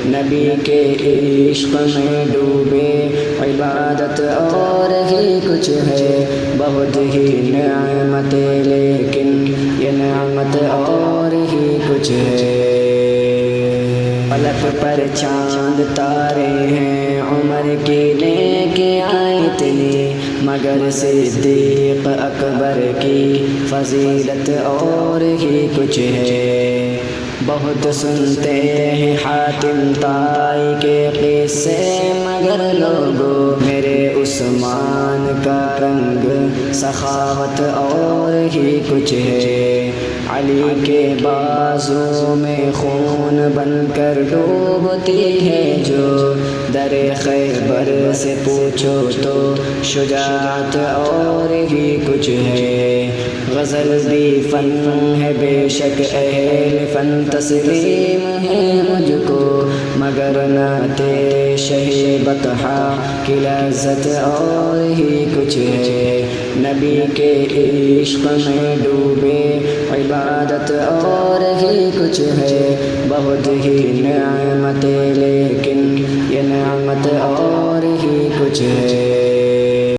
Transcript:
نبی کے عشق میں ڈوبے عبادت اور ہی کچھ ہے بہت ہی نعمتیں لیکن یہ نعمت اور ہی کچھ ہے فلک پر چاند تارے ہیں عمر کی لے کے آئے اتنی مگر صدیق اکبر کی فضیلت اور ہی کچھ ہے بہت سنتے ہیں حاتم طائی کے قصے مگر لوگوں میرے عثمان کا رنگ سخاوت اور ہی کچھ ہے علی کے بازو میں خون بن کر ڈوبتی ہے جو در خیبر سے پوچھو تو شجاعت اور ہی کچھ ہے غزل بھی فن ہے بے شک اہل فن تسلیم ہے مجھ کو مگر نعتِ شہ بطحا کی لذت اور ہی کچھ ہے نبی کے عشق میں ڈوبے عبادت اور ہی کچھ ہے بہت ہی نعمتیں لیکن یہ نعمت اور ہی کچھ ہے